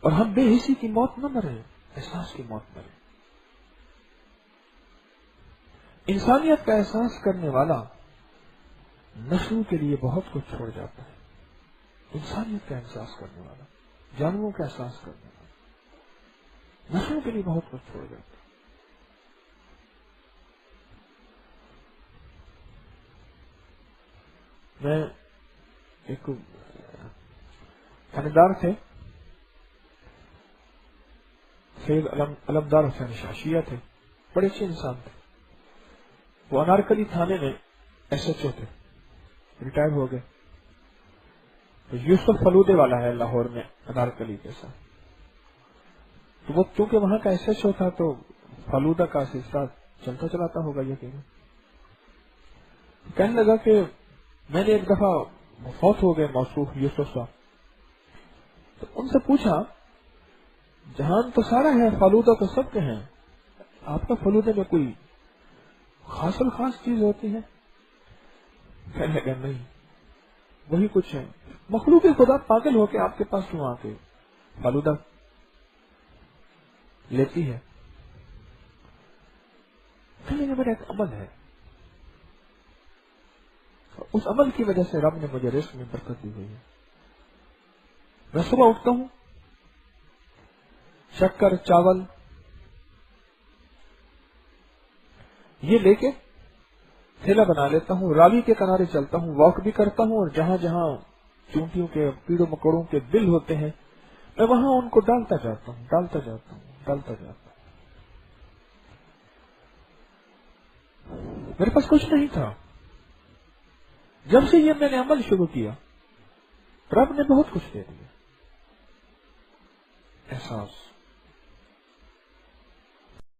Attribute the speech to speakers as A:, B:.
A: اور ہم بے حسی کی موت نہ مرے، احساس کی موت مرے۔ انسانیت کا احساس کرنے والا نسلوں کے لیے بہت کچھ چھوڑ جاتا ہے۔ انسانیت کا احساس کرنے والا، جانوروں کا احساس کرنے والا نسلوں کے لیے بہت کچھ چھوڑ جاتا ہے۔ میں ایک تھانے دار تھے، سید علمدار حسین شاشیہ تھے، بڑے اچھے انسان تھے۔ وہ انارکلی تھانے میں ایس ایچ او تھے، ریٹائر ہو گئے۔ تو یوسف فلودے والا ہے لاہور میں انارکلی کے ساتھ، تو وہ چونکہ وہاں کا ایس ایچ او تھا تو فلودہ کا سلسلہ چلتا چلاتا ہوگا یقیناً۔ کہنے لگا کہ میں نے ایک دفعہ فوت ہو گئے موصوف یوسف صاحب، تو ان سے پوچھا جہان تو سارا ہے، فلودہ تو سب کے ہیں، آپ کا فلودے میں کوئی خاص چیز ہوتی ہے؟ کہنے لگا نہیں، وہی کچھ ہے، مخلوق خدا پاگل ہو کے آپ کے پاس کیوں آ کے فلودہ لیتی ہے؟ کہنے لگا میرا ایک عمل ہے، اس عمل کی وجہ سے رب نے مجھے رزق میں برکت دی ہوئی ہے۔ میں صبح اٹھتا ہوں، شکر چاول یہ لے کے تھیلا بنا لیتا ہوں، راوی کے کنارے چلتا ہوں، واک بھی کرتا ہوں، اور جہاں جہاں چونٹیوں کے کیڑوں مکوڑوں کے بل ہوتے ہیں میں وہاں ان کو ڈالتا جاتا ہوں۔ میرے پاس کچھ نہیں تھا، جب سے یہ میں نے عمل شروع کیا رب نے بہت کچھ دے دیا۔ احساس